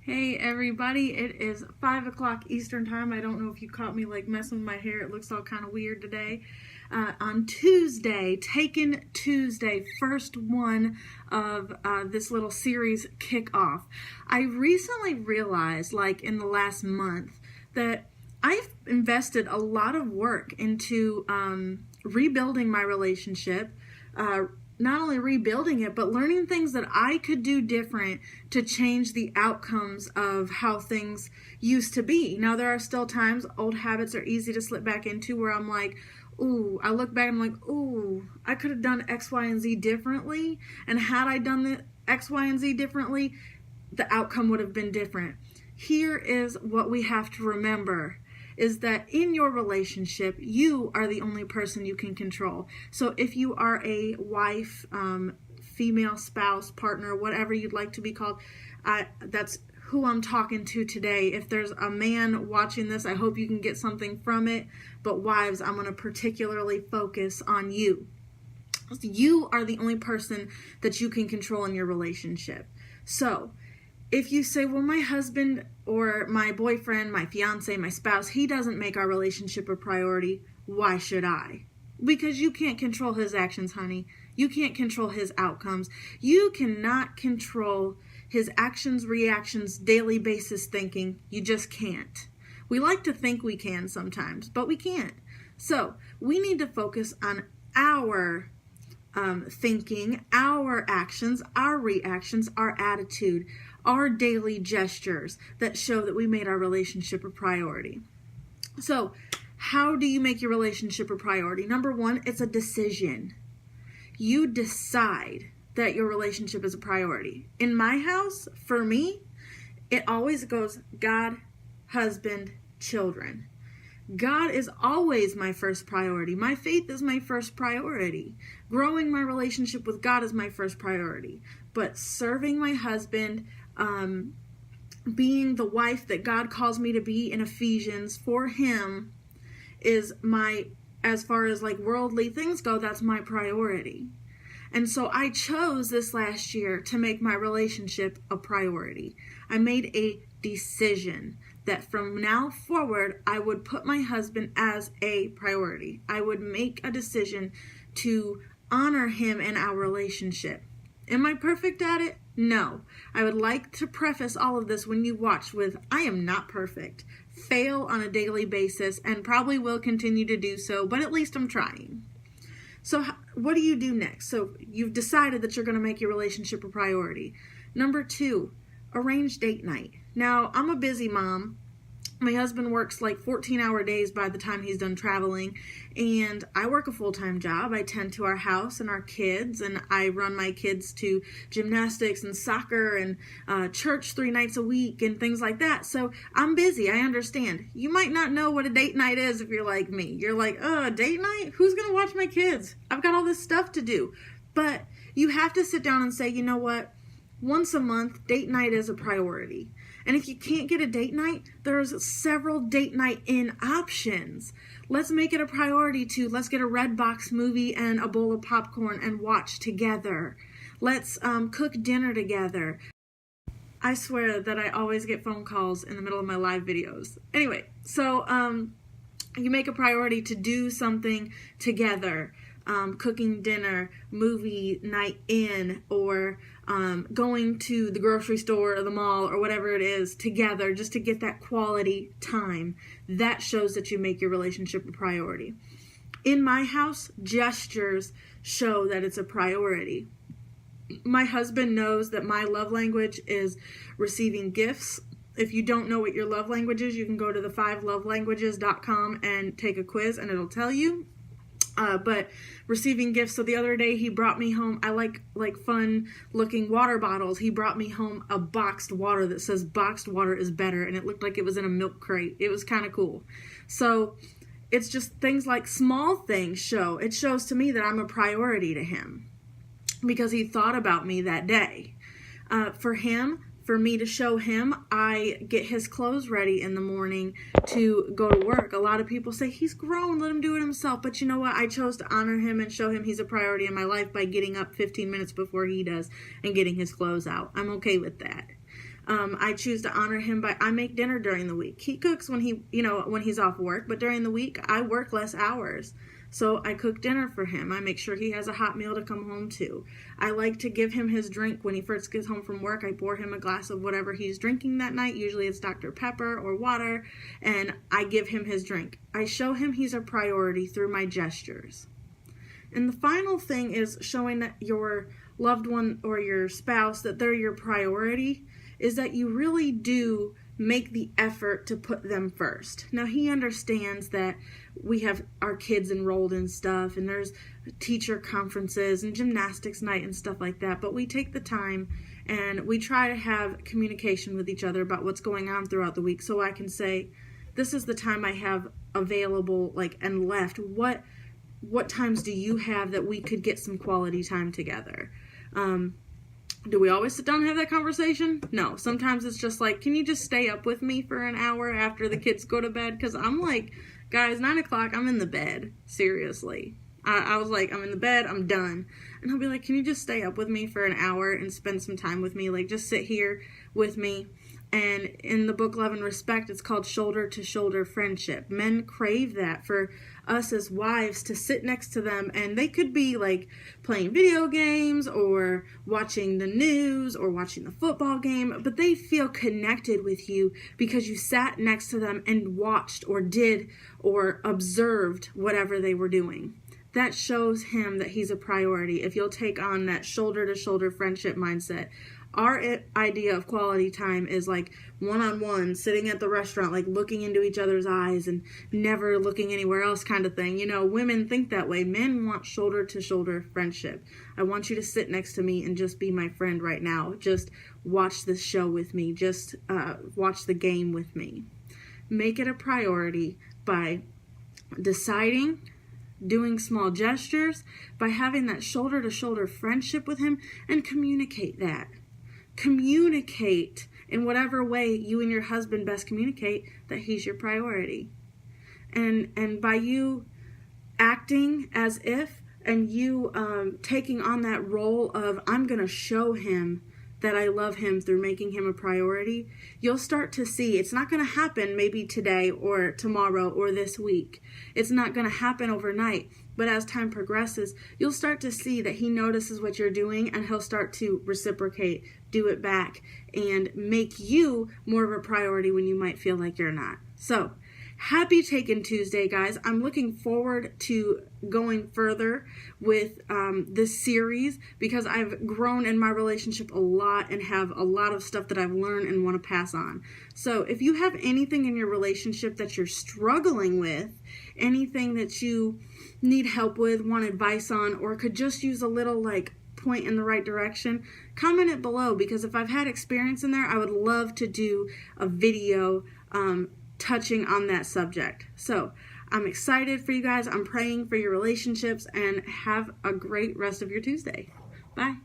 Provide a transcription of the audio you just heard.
Hey everybody, it is 5 o'clock Eastern time. I don't know if you caught me like messing with my hair. It looks all kind of weird today. On Tuesday, Taken Tuesday, first one of this little series kickoff. I recently realized, like in the last month, that I've invested a lot of work into rebuilding my relationship, not only rebuilding it, but learning things that I could do different to change the outcomes of how things used to be. Now, there are still times old habits are easy to slip back into where I'm like, ooh, I look back and I'm like, ooh, I could have done X, Y, and Z differently. And had I done the X, Y, and Z differently, the outcome would have been different. Here is what we have to remember. Is that in your relationship, you are the only person you can control. So if you are a wife, female spouse, partner, whatever you'd like to be called, that's who I'm talking to today. If there's a man watching this, I hope you can get something from it. But wives, I'm going to particularly focus on you. You are the only person that you can control in your relationship. So if you say, well, my husband or my boyfriend, my fiance, my spouse, he doesn't make our relationship a priority, why should I? Because you can't control his actions, honey. You can't control his outcomes. You cannot control his actions, reactions, daily basis thinking. You just can't. We like to think we can sometimes, but we can't. So we need to focus on our thinking, our actions, our reactions, our attitude, our daily gestures that show that we made our relationship a priority. So, how do you make your relationship a priority? Number one, it's a decision. You decide that your relationship is a priority. In my house, for me, it always goes God, husband, children. God is always my first priority. My faith is my first priority. Growing my relationship with God is my first priority. But serving my husband, being the wife that God calls me to be in Ephesians for him is my, as far as like worldly things go, that's my priority. And so I chose this last year to make my relationship a priority. I made a decision that from now forward, I would put my husband as a priority. I would make a decision to honor him in our relationship. Am I perfect at it? No. I would like to preface all of this when you watch with, I am not perfect. Fail on a daily basis and probably will continue to do so, but at least I'm trying. So what do you do next? So you've decided that you're going to make your relationship a priority. Number two, arrange date night. Now, I'm a busy mom. My husband works like 14-hour days by the time he's done traveling, and I work a full-time job. I tend to our house and our kids, and I run my kids to gymnastics and soccer and church 3 nights a week and things like that. So I'm busy. I understand. You might not know what a date night is if you're like me. You're like, date night? Who's going to watch my kids? I've got all this stuff to do. But you have to sit down and say, you know what? Once a month, date night is a priority. And if you can't get a date night, there's several date night in options. Let's make it a priority to, let's get a Redbox movie and a bowl of popcorn and watch together. Let's cook dinner together. I swear that I always get phone calls in the middle of my live videos. Anyway, so you make a priority to do something together. Cooking dinner, movie night in, or going to the grocery store or the mall or whatever it is together just to get that quality time. That shows that you make your relationship a priority. In my house, gestures show that it's a priority. My husband knows that my love language is receiving gifts. If you don't know what your love language is, you can go to the 5lovelanguages.com and take a quiz and it'll tell you. But receiving gifts, so the other day he brought me home, I like fun looking water bottles. He brought me home a boxed water that says boxed water is better, and it looked like it was in a milk crate. It was kind of cool. So it's just things like small things show. It shows to me that I'm a priority to him because he thought about me that day. For me to show him, I get his clothes ready in the morning to go to work. A lot of people say, he's grown, let him do it himself. But you know what? I chose to honor him and show him he's a priority in my life by getting up 15 minutes before he does and getting his clothes out. I'm okay with that. I choose to honor him by, I make dinner during the week. He cooks when when he's off work, but during the week I work less hours. So I cook dinner for him. I make sure he has a hot meal to come home to. I like to give him his drink when he first gets home from work. I pour him a glass of whatever he's drinking that night. Usually it's Dr. Pepper or water, and I give him his drink. I show him he's a priority through my gestures. And the final thing is showing that your loved one or your spouse, that they're your priority, is that you really do make the effort to put them first. Now, he understands that we have our kids enrolled in stuff, and there's teacher conferences and gymnastics night and stuff like that, but we take the time and we try to have communication with each other about what's going on throughout the week, so I can say, this is the time I have available, and left. What times do you have that we could get some quality time together? Do we always sit down and have that conversation? No. Sometimes it's just like, can you just stay up with me for an hour after the kids go to bed? Because I'm like, guys, 9 o'clock, I'm in the bed. Seriously. I was like, I'm in the bed, I'm done. And he'll be like, can you just stay up with me for an hour and spend some time with me? Like, just sit here with me. And in the book Love and Respect, it's called shoulder to shoulder friendship. Men crave that for us as wives, to sit next to them, and they could be like playing video games or watching the news or watching the football game, but they feel connected with you because you sat next to them and watched or did or observed whatever they were doing. That shows him that he's a priority. If you'll take on that shoulder to shoulder friendship mindset. Our idea of quality time is like one-on-one, sitting at the restaurant, like looking into each other's eyes and never looking anywhere else kind of thing. Women think that way. Men want shoulder-to-shoulder friendship. I want you to sit next to me and just be my friend right now. Just watch this show with me. Just watch the game with me. Make it a priority by deciding, doing small gestures, by having that shoulder-to-shoulder friendship with him, and communicate that. Communicate in whatever way you and your husband best communicate that he's your priority. And by you acting as if, and you taking on that role of, I'm going to show him that I love him through making him a priority, you'll start to see it's not going to happen maybe today or tomorrow or this week. It's not going to happen overnight. But as time progresses, you'll start to see that he notices what you're doing, and he'll start to reciprocate, do it back, and make you more of a priority when you might feel like you're not. So, happy Taken Tuesday, guys. I'm looking forward to going further with this series because I've grown in my relationship a lot and have a lot of stuff that I've learned and want to pass on. So if you have anything in your relationship that you're struggling with, anything that you need help with, want advice on, or could just use a little point in the right direction, comment it below, because if I've had experience in there, I would love to do a video touching on that subject. So I'm excited for you guys. I'm praying for your relationships, and have a great rest of your Tuesday. Bye.